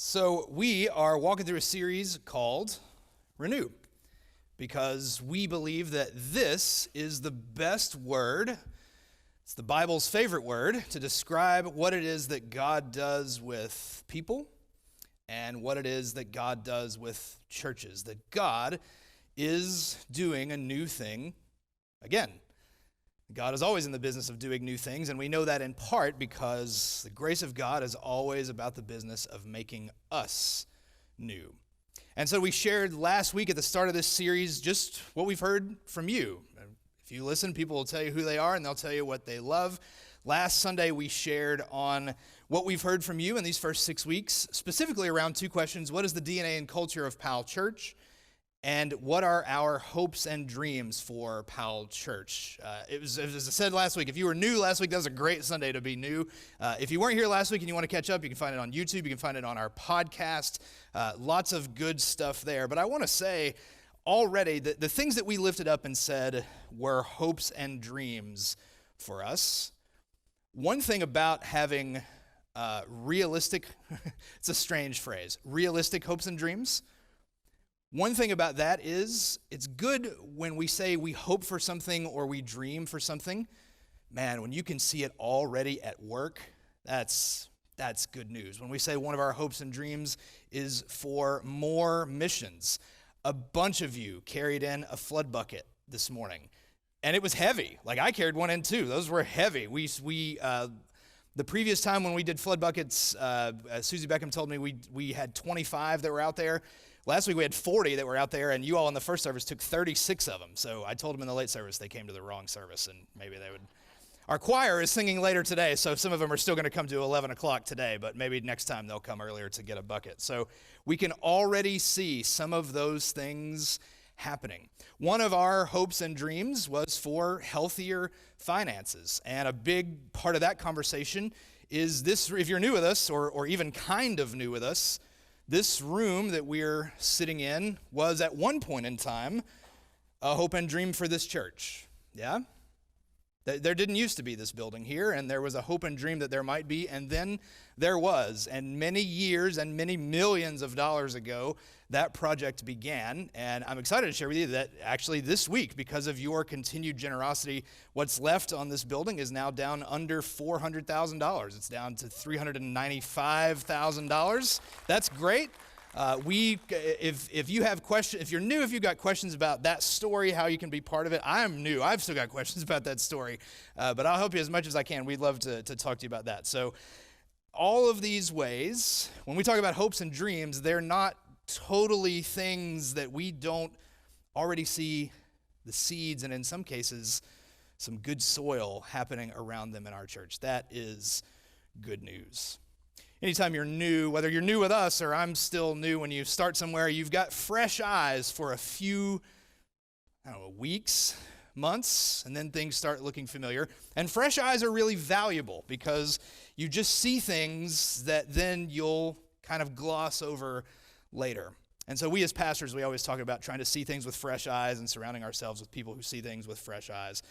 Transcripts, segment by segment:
So we are walking through a series called Renew because we believe that this is the best word, it's the Bible's favorite word to describe what it is that God does with people and what it is that God does with churches, that God is doing a new thing again. God is always in the business of doing new things, and we know that in part because the grace of God is always about the business of making us new. And so we shared last week at the start of this series just what we've heard from you. If you listen, people will tell you who they are, and they'll tell you what they love. Last Sunday, we shared on what we've heard from you in these first 6 weeks, specifically around two questions. What is the DNA and culture of Powell Church? And what are our hopes and dreams for Powell Church? As I said last week, if you were new last week, that was a great Sunday to be new. If you weren't here last week and you want to catch up, you can find it on YouTube. You can find it on our podcast. Lots of good stuff there. But I want to say already that the things that we lifted up and said were hopes and dreams for us. One thing about having realistic, it's a strange phrase, realistic hopes and dreams. One thing about that is it's good when we say we hope for something or we dream for something. Man, when you can see it already at work, that's good news. When we say one of our hopes and dreams is for more missions. A bunch of you carried in a flood bucket this morning, and it was heavy. Like I carried one in too. Those were heavy. The previous time when we did flood buckets, Susie Beckham told me we had 25 that were out there. Last week we had 40 that were out there, and you all in the first service took 36 of them. So I told them in the late service they came to the wrong service, and maybe they would. Our choir is singing later today, so some of them are still going to come to 11 o'clock today, but maybe next time they'll come earlier to get a bucket. So we can already see some of those things happening. One of our hopes and dreams was for healthier finances, and a big part of that conversation is this. If you're new with us, or even kind of new with us, this room that we're sitting in was at one point in time a hope and dream for this church. Yeah? There didn't used to be this building here, and there was a hope and dream that there might be, and then there was. And many years and many millions of dollars ago, that project began. And I'm excited to share with you that actually this week, because of your continued generosity, what's left on this building is now down under $400,000. It's down to $395,000. That's great. If you have questions, if you're new, if you've got questions about that story, how you can be part of it, I'm new. I've still got questions about that story, but I'll help you as much as I can. We'd love to talk to you about that. So all of these ways, when we talk about hopes and dreams, they're not totally things that we don't already see the seeds and in some cases some good soil happening around them in our church. That is good news. Anytime you're new, whether you're new with us or I'm still new, when you start somewhere, you've got fresh eyes for a few, weeks, months, and then things start looking familiar. And fresh eyes are really valuable because you just see things that then you'll kind of gloss over later. And so we as pastors, we always talk about trying to see things with fresh eyes and surrounding ourselves with people who see things with fresh eyes.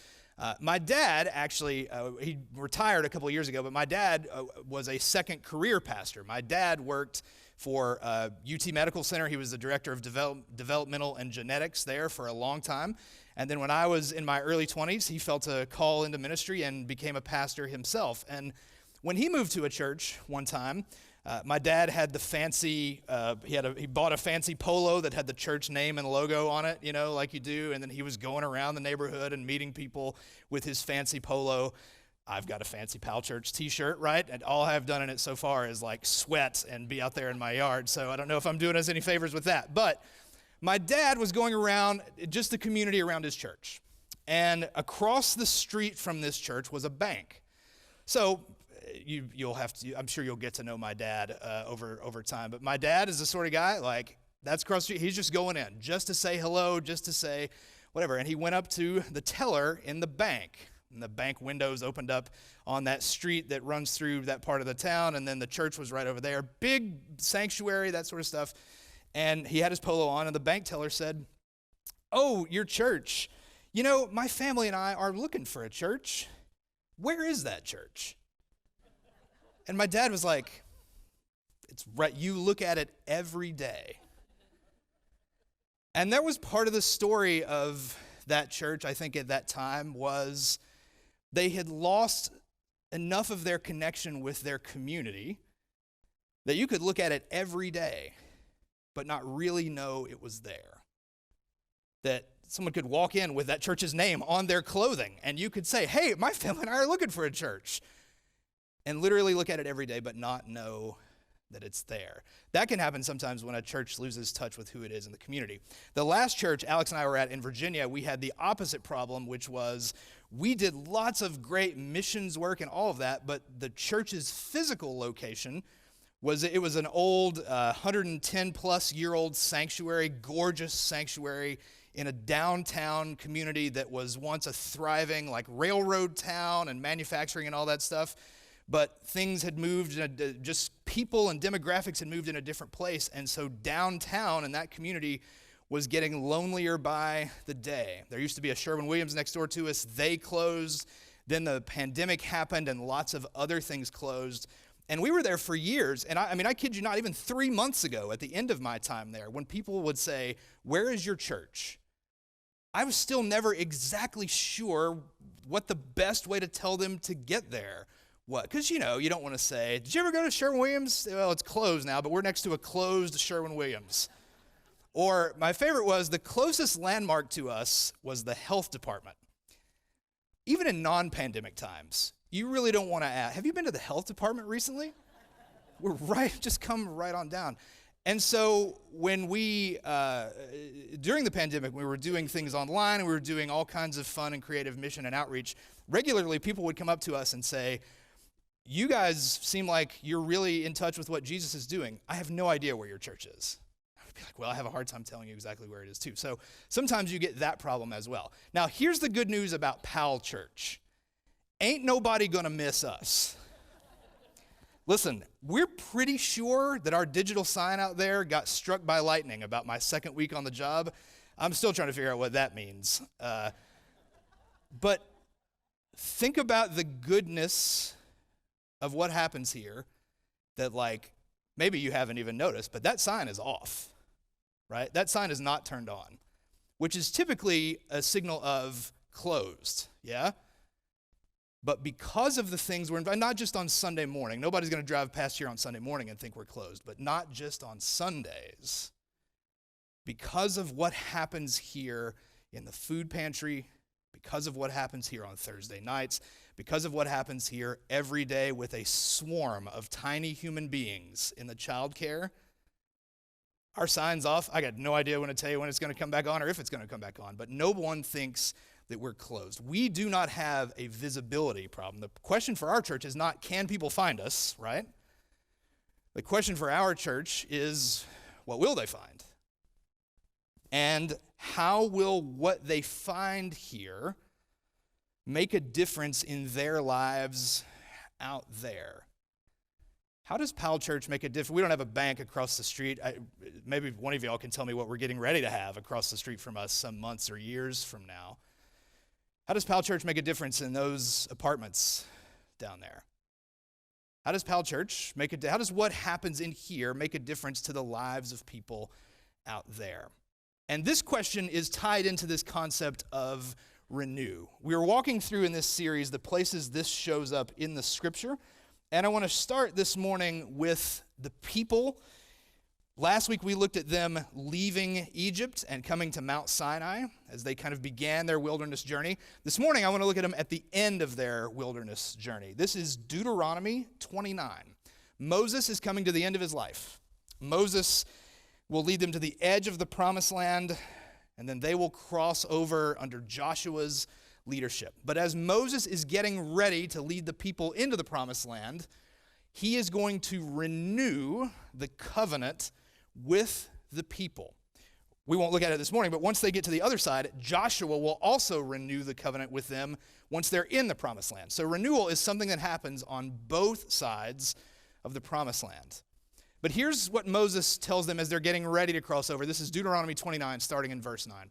My dad actually, he retired a couple of years ago, but my dad was a second career pastor. My dad worked for UT Medical Center. He was the director of developmental and genetics there for a long time. And then when I was in my early 20s, he felt a call into ministry and became a pastor himself. And when he moved to a church one time, my dad had the fancy, he bought a fancy polo that had the church name and logo on it, like you do, and then he was going around the neighborhood and meeting people with his fancy polo. I've got a fancy Powell Church t-shirt, right? And all I've done in it so far is like sweat and be out there in my yard, so I don't know if I'm doing us any favors with that. But my dad was going around just the community around his church, and across the street from this church was a bank. So you'll have to, I'm sure you'll get to know my dad over time, but my dad is the sort of guy, like, that's across the street, he's just going in, just to say hello, just to say whatever, and he went up to the teller in the bank, and the bank windows opened up on that street that runs through that part of the town, and then the church was right over there, big sanctuary, that sort of stuff, and he had his polo on, and the bank teller said, "Oh, your church, my family and I are looking for a church. Where is that church?" And my dad was like, It's right. You look at it every day. And that was part of the story of that church, I think, at that time, was they had lost enough of their connection with their community that you could look at it every day, but not really know it was there. That someone could walk in with that church's name on their clothing, and you could say, hey, my family and I are looking for a church. And literally look at it every day, but not know that it's there. That can happen sometimes when a church loses touch with who it is in the community. The last church Alex and I were at in Virginia, we had the opposite problem, which was we did lots of great missions work and all of that, but the church's physical location was an old 110-plus-year-old sanctuary, gorgeous sanctuary in a downtown community that was once a thriving like railroad town and manufacturing and all that stuff. But things had moved, just people and demographics had moved in a different place. And so downtown in that community was getting lonelier by the day. There used to be a Sherwin-Williams next door to us. They closed. Then the pandemic happened and lots of other things closed. And we were there for years. And I kid you not, even 3 months ago at the end of my time there, when people would say, where is your church? I was still never exactly sure what the best way to tell them to get there. What? Because, you don't want to say, did you ever go to Sherwin-Williams? Well, it's closed now, but we're next to a closed Sherwin-Williams. Or my favorite was the closest landmark to us was the health department. Even in non-pandemic times, you really don't want to ask, have you been to the health department recently? We're right, just come right on down. And so when during the pandemic, we were doing things online, and we were doing all kinds of fun and creative mission and outreach, regularly people would come up to us and say, you guys seem like you're really in touch with what Jesus is doing. I have no idea where your church is. I would be like, well, I have a hard time telling you exactly where it is too. So sometimes you get that problem as well. Now, here's the good news about Pal Church. Ain't nobody gonna miss us. Listen, we're pretty sure that our digital sign out there got struck by lightning about my second week on the job. I'm still trying to figure out what that means. But think about the goodness of what happens here that, like, maybe you haven't even noticed, but that sign is off, right? That sign is not turned on, which is typically a signal of closed, yeah? But because of the things we're not just on Sunday morning, nobody's going to drive past here on Sunday morning and think we're closed, but not just on Sundays. Because of what happens here in the food pantry, because of what happens here on Thursday nights, because of what happens here every day with a swarm of tiny human beings in the child care, our sign's off. I got no idea when to tell you when it's going to come back on or if it's going to come back on, but no one thinks that we're closed. We do not have a visibility problem. The question for our church is not, can people find us, right? The question for our church is, what will they find? And how will what they find here make a difference in their lives out there? How does Pal Church make a difference? We don't have a bank across the street. Maybe one of y'all can tell me what we're getting ready to have across the street from us some months or years from now. How does Pal Church make a difference in those apartments down there? How does Pal Church how does what happens in here make a difference to the lives of people out there? And this question is tied into this concept of renew. We are walking through in this series the places this shows up in the scripture. And I want to start this morning with the people. Last week we looked at them leaving Egypt and coming to Mount Sinai as they kind of began their wilderness journey. This morning I want to look at them at the end of their wilderness journey. This is Deuteronomy 29. Moses is coming to the end of his life. Moses will lead them to the edge of the promised land, and then they will cross over under Joshua's leadership. But as Moses is getting ready to lead the people into the promised land, he is going to renew the covenant with the people. We won't look at it this morning, but once they get to the other side, Joshua will also renew the covenant with them once they're in the promised land. So renewal is something that happens on both sides of the promised land. But here's what Moses tells them as they're getting ready to cross over. This is Deuteronomy 29, starting in verse 9.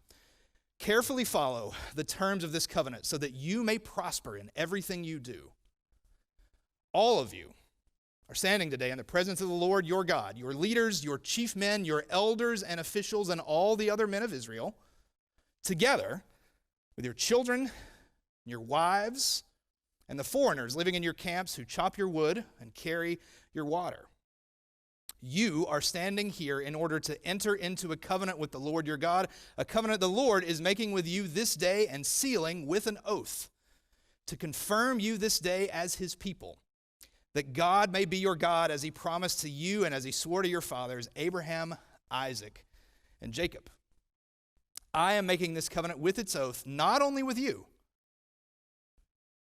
Carefully follow the terms of this covenant so that you may prosper in everything you do. All of you are standing today in the presence of the Lord your God, your leaders, your chief men, your elders and officials, and all the other men of Israel, together with your children, your wives, and the foreigners living in your camps who chop your wood and carry your water. You are standing here in order to enter into a covenant with the Lord your God, a covenant the Lord is making with you this day and sealing with an oath to confirm you this day as his people, that God may be your God as he promised to you and as he swore to your fathers, Abraham, Isaac, and Jacob. I am making this covenant with its oath, not only with you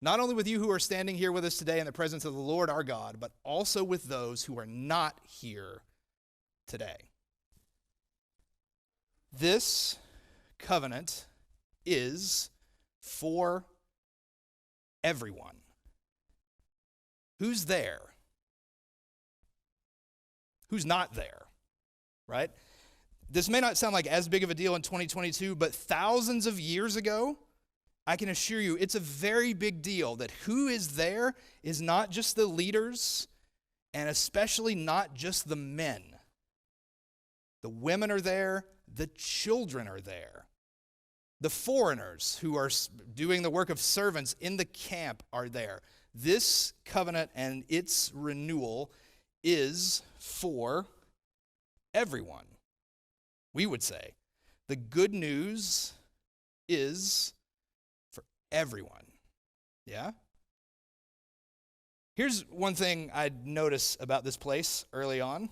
who are standing here with us today in the presence of the Lord our God, but also with those who are not here today. This covenant is for everyone. Who's there? Who's not there? Right? This may not sound like as big of a deal in 2022, but thousands of years ago, I can assure you it's a very big deal that who is there is not just the leaders and especially not just the men. The women are there, the children are there. The foreigners who are doing the work of servants in the camp are there. This covenant and its renewal is for everyone. We would say the good news is for everyone. Yeah? Here's one thing I'd notice about this place early on.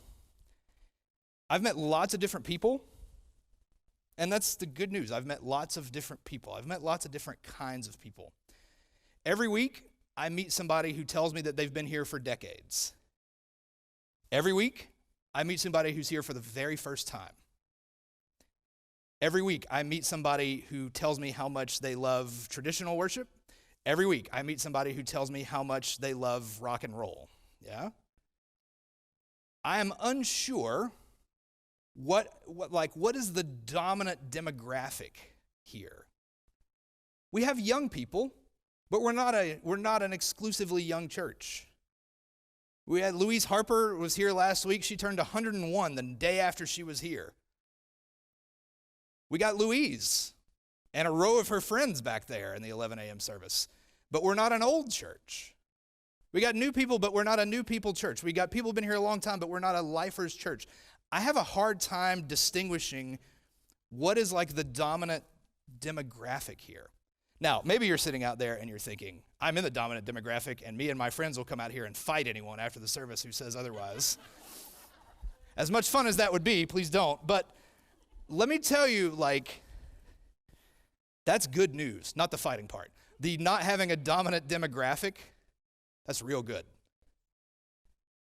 I've met lots of different people, and that's the good news. I've met lots of different people. I've met lots of different kinds of people. Every week, I meet somebody who tells me that they've been here for decades. Every week, I meet somebody who's here for the very first time. Every week, I meet somebody who tells me how much they love traditional worship. Every week, I meet somebody who tells me how much they love rock and roll. Yeah? I am unsure what is the dominant demographic here. We have young people, but we're not an exclusively young church. We had Louise Harper was here last week. She turned 101 the day after she was here. We got Louise and a row of her friends back there in the 11 a.m. service. But we're not an old church. We got new people, but we're not a new people church. We got people who've been here a long time, but we're not a lifers church. I have a hard time distinguishing what is like the dominant demographic here. Now, maybe you're sitting out there and you're thinking, I'm in the dominant demographic, and me and my friends will come out here and fight anyone after the service who says otherwise. As much fun as that would be, please don't. But let me tell you, that's good news, not the fighting part. The not having a dominant demographic, that's real good.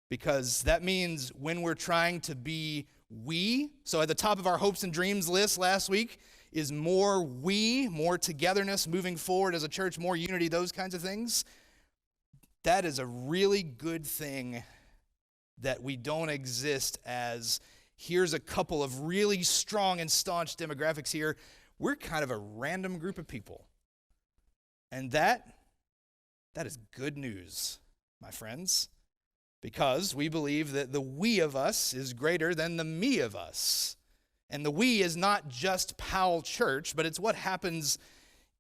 Because that means when we're trying to be we, so at the top of our hopes and dreams list last week is more we, more togetherness, moving forward as a church, more unity, those kinds of things. That is a really good thing that we don't exist as here's a couple of really strong and staunch demographics here. We're kind of a random group of people. And that is good news, my friends, because we believe that the we of us is greater than the me of us. And the we is not just Powell Church, but it's what happens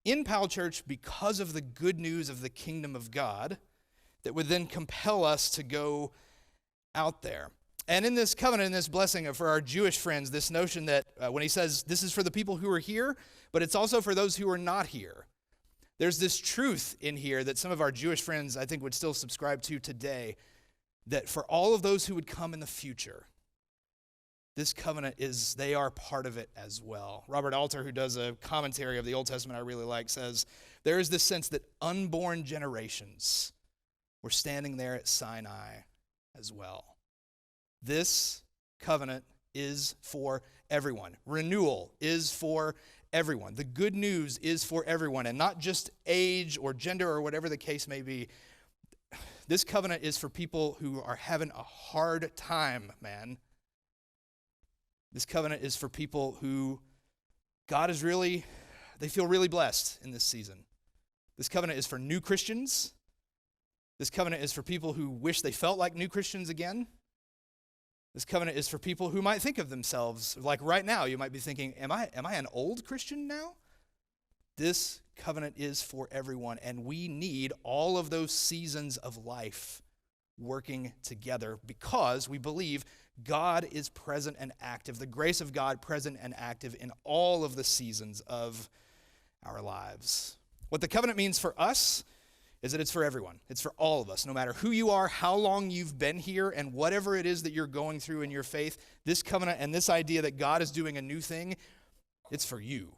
in Powell Church because of the good news of the kingdom of God that would then compel us to go out there. And in this covenant, in this blessing for our Jewish friends, this notion that when he says this is for the people who are here, but it's also for those who are not here. There's this truth in here that some of our Jewish friends, I think, would still subscribe to today, that for all of those who would come in the future, this covenant they are part of it as well. Robert Alter, who does a commentary of the Old Testament I really like, says, there is this sense that unborn generations were standing there at Sinai as well. This covenant is for everyone. Renewal is for everyone. The good news is for everyone, and not just age or gender or whatever the case may be. This covenant is for people who are having a hard time, man. This covenant is for people who they feel really blessed in this season. This covenant is for new Christians. This covenant is for people who wish they felt like new Christians again. This covenant is for people who might think of themselves, like right now, you might be thinking, am I an old Christian now? This covenant is for everyone, and we need all of those seasons of life working together because we believe God is present and active, the grace of God present and active in all of the seasons of our lives. What the covenant means for us is that it's for everyone. It's for all of us. No matter who you are, how long you've been here, and whatever it is that you're going through in your faith, this covenant and this idea that God is doing a new thing, it's for you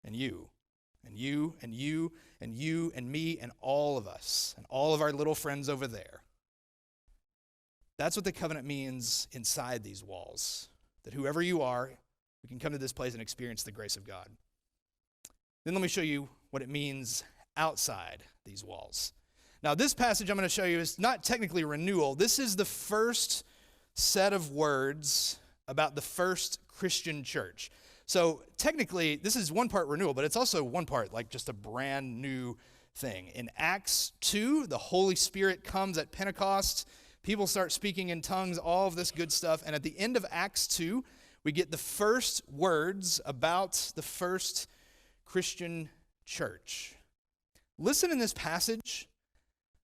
and you and you and you and you and me and all of us and all of our little friends over there. That's what the covenant means inside these walls, that whoever you are, we can come to this place and experience the grace of God. Then let me show you what it means outside these walls. Now, this passage I'm going to show you is not technically renewal. This is the first set of words about the first Christian church. So technically, this is one part renewal, but it's also one part like just a brand new thing. In Acts 2, the Holy Spirit comes at Pentecost. People start speaking in tongues, all of this good stuff. And at the end of Acts 2, we get the first words about the first Christian church. Listen in this passage.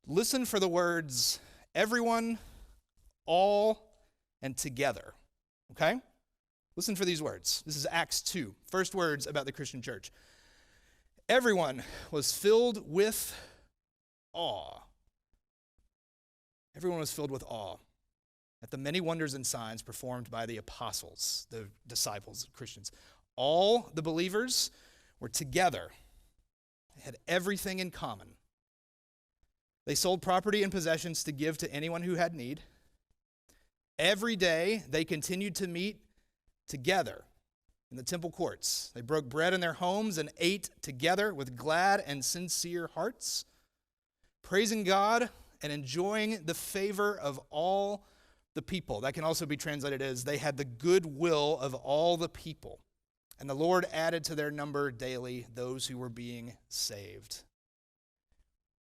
Listen for the words everyone, all, and together. Okay? Listen for these words. This is Acts 2, first words about the Christian church. Everyone was filled with awe. Everyone was filled with awe at the many wonders and signs performed by the apostles, the disciples, Christians. All the believers were together. They had everything in common. They sold property and possessions to give to anyone who had need. Every day they continued to meet together in the temple courts. They broke bread in their homes and ate together with glad and sincere hearts, praising God and enjoying the favor of all the people. That can also be translated as they had the goodwill of all the people. And the Lord added to their number daily those who were being saved.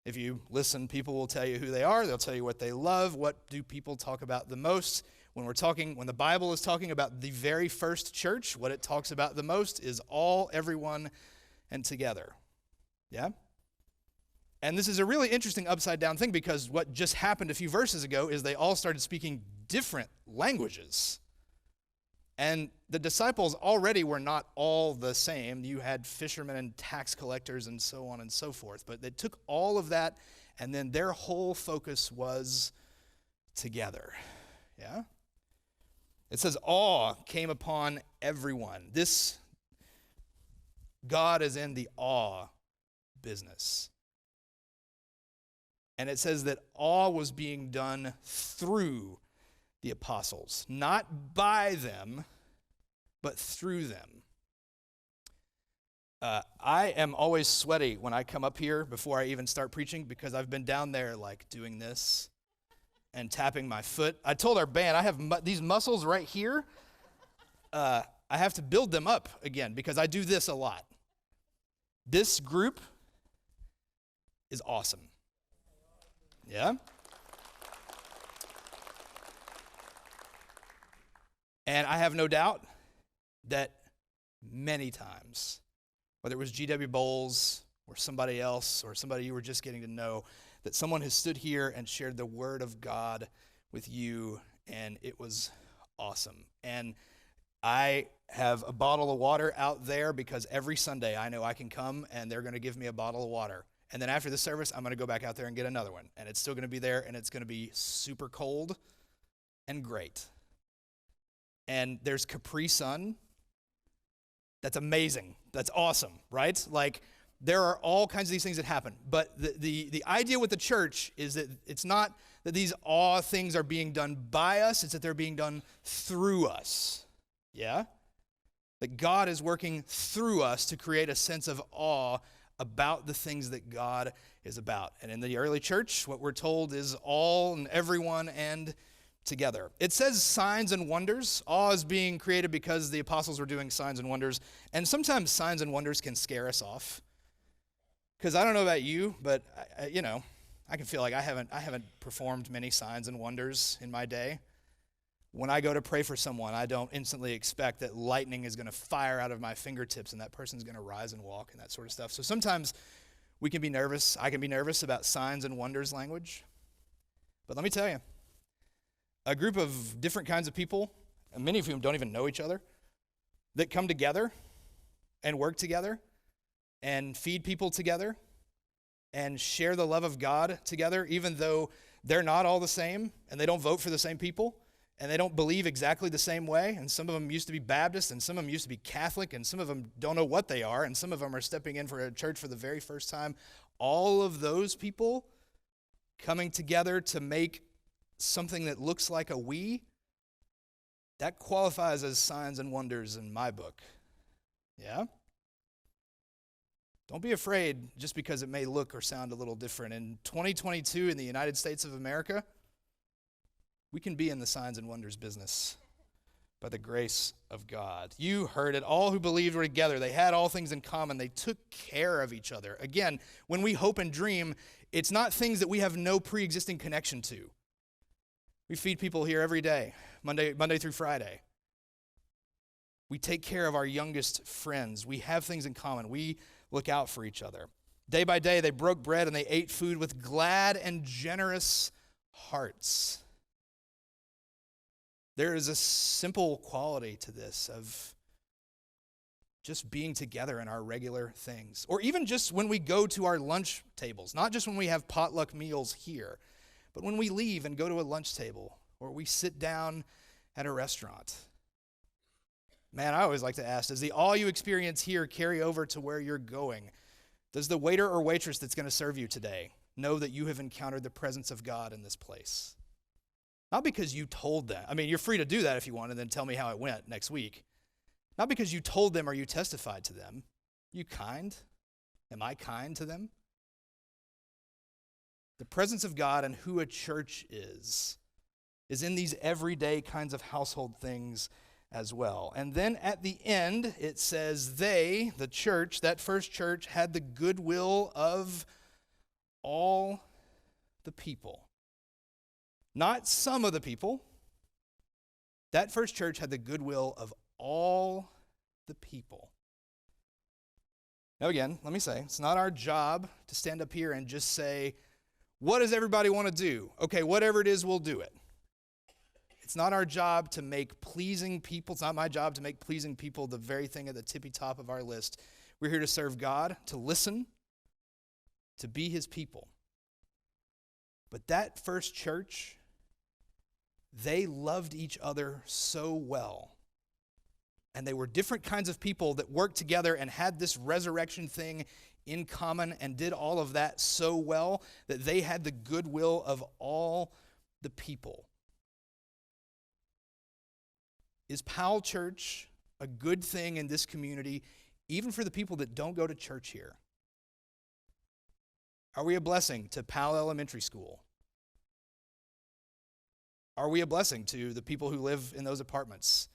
If you listen, people will tell you who they are. They'll tell you what they love. What do people talk about the most? When the Bible is talking about the very first church, what it talks about the most is all, everyone, and together. Yeah? And this is a really interesting upside down thing because what just happened a few verses ago is they all started speaking different languages. And the disciples already were not all the same. You had fishermen and tax collectors and so on and so forth. But they took all of that, and then their whole focus was together. Yeah? It says awe came upon everyone. This God is in the awe business. And it says that awe was being done through the apostles, not by them, but through them. I am always sweaty when I come up here before I even start preaching because I've been down there like doing this and tapping my foot. I told our band I have these muscles right here. I have to build them up again because I do this a lot. This group is awesome. Yeah? And I have no doubt that many times, whether it was G.W. Bowles or somebody else or somebody you were just getting to know, that someone has stood here and shared the word of God with you, and it was awesome. And I have a bottle of water out there because every Sunday I know I can come and they're going to give me a bottle of water. And then after the service, I'm going to go back out there and get another one. And it's still going to be there, and it's going to be super cold and great. And there's Capri Sun. That's amazing. That's awesome, right? Like, there are all kinds of these things that happen. But the idea with the church is that it's not that these awe things are being done by us. It's that they're being done through us. Yeah? That God is working through us to create a sense of awe about the things that God is about. And in the early church, what we're told is all and everyone and together. It says signs and wonders. Awe is being created because the apostles were doing signs and wonders. And sometimes signs and wonders can scare us off. Because I don't know about you, but, I can feel like I haven't performed many signs and wonders in my day. When I go to pray for someone, I don't instantly expect that lightning is going to fire out of my fingertips and that person's going to rise and walk and that sort of stuff. So sometimes we can be nervous. I can be nervous about signs and wonders language. But let me tell you, a group of different kinds of people, and many of whom don't even know each other, that come together and work together and feed people together and share the love of God together, even though they're not all the same and they don't vote for the same people and they don't believe exactly the same way, and some of them used to be Baptist and some of them used to be Catholic and some of them don't know what they are and some of them are stepping in for a church for the very first time. All of those people coming together to make something that looks like a we, that qualifies as signs and wonders in my book. Yeah? Don't be afraid just because it may look or sound a little different. In 2022 in the United States of America, we can be in the signs and wonders business by the grace of God. You heard it. All who believed were together. They had all things in common. They took care of each other. Again, when we hope and dream, it's not things that we have no pre-existing connection to. We feed people here every day, Monday through Friday. We take care of our youngest friends. We have things in common. We look out for each other. Day by day, they broke bread and they ate food with glad and generous hearts. There is a simple quality to this of just being together in our regular things. Or even just when we go to our lunch tables, not just when we have potluck meals here, but when we leave and go to a lunch table or we sit down at a restaurant. Man, I always like to ask, does the all you experience here carry over to where you're going? Does the waiter or waitress that's going to serve you today know that you have encountered the presence of God in this place? Not because you told them. I mean, you're free to do that if you want and then tell me how it went next week. Not because you told them or you testified to them. You kind? Am I kind to them? The presence of God and who a church is in these everyday kinds of household things as well. And then at the end, it says they, the church, that first church, had the goodwill of all the people. Not some of the people. That first church had the goodwill of all the people. Now again, let me say, it's not our job to stand up here and just say, what does everybody want to do? Okay, whatever it is, we'll do it. It's not our job to make pleasing people. It's not my job to make pleasing people the very thing at the tippy top of our list. We're here to serve God, to listen, to be his people. But that first church, they loved each other so well. And they were different kinds of people that worked together and had this resurrection thing in common and did all of that so well that they had the goodwill of all the people. Is Powell Church a good thing in this community, even for the people that don't go to church here? Are we a blessing to Powell Elementary School? Are we a blessing to the people who live in those apartments?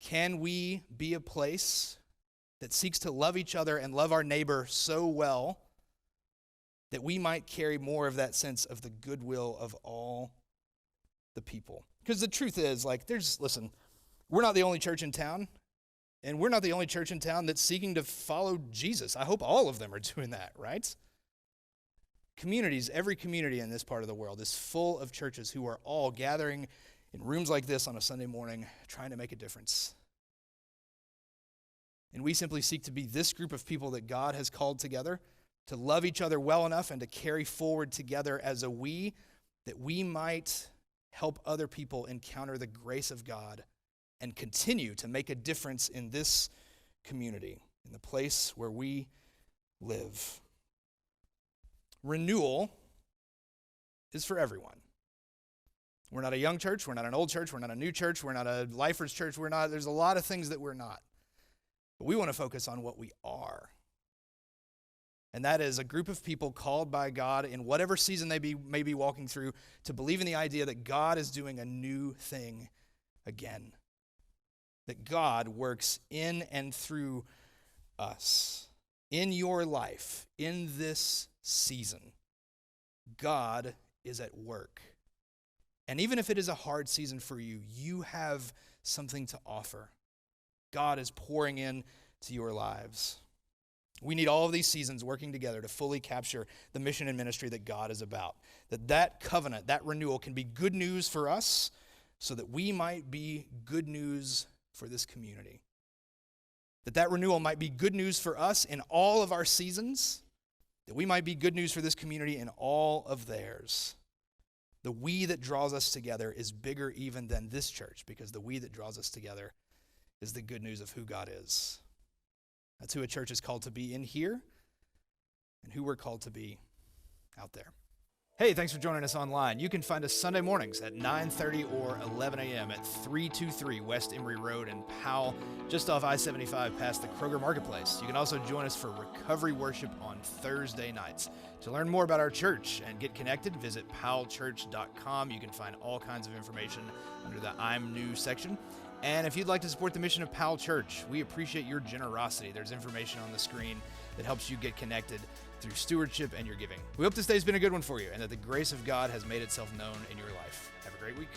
Can we be a place that seeks to love each other and love our neighbor so well that we might carry more of that sense of the goodwill of all the people? Because the truth is, listen, we're not the only church in town, and we're not the only church in town that's seeking to follow Jesus. I hope all of them are doing that, right? Communities, every community in this part of the world is full of churches who are all gathering in rooms like this on a Sunday morning, trying to make a difference. And we simply seek to be this group of people that God has called together to love each other well enough and to carry forward together as a we, that we might help other people encounter the grace of God and continue to make a difference in this community, in the place where we live. Renewal is for everyone. We're not a young church, we're not an old church, we're not a new church, we're not a lifers church, there's a lot of things that we're not. But we want to focus on what we are. And that is a group of people called by God in whatever season they may be walking through to believe in the idea that God is doing a new thing again. That God works in and through us. In your life, in this season, God is at work. And even if it is a hard season for you, you have something to offer. God is pouring in to your lives. We need all of these seasons working together to fully capture the mission and ministry that God is about. That covenant, that renewal can be good news for us so that we might be good news for this community. That renewal might be good news for us in all of our seasons, that we might be good news for this community in all of theirs. The we that draws us together is bigger even than this church, because the we that draws us together is the good news of who God is. That's who a church is called to be in here and who we're called to be out there. Hey, thanks for joining us online. You can find us Sunday mornings at 9:30 or 11 a.m. at 323 West Emory Road in Powell, just off I-75 past the Kroger Marketplace. You can also join us for recovery worship on Thursday nights. To learn more about our church and get connected, visit powellchurch.com. You can find all kinds of information under the I'm New section. And if you'd like to support the mission of Powell Church, we appreciate your generosity. There's information on the screen that helps you get connected through stewardship and your giving. We hope this day's been a good one for you and that the grace of God has made itself known in your life. Have a great week.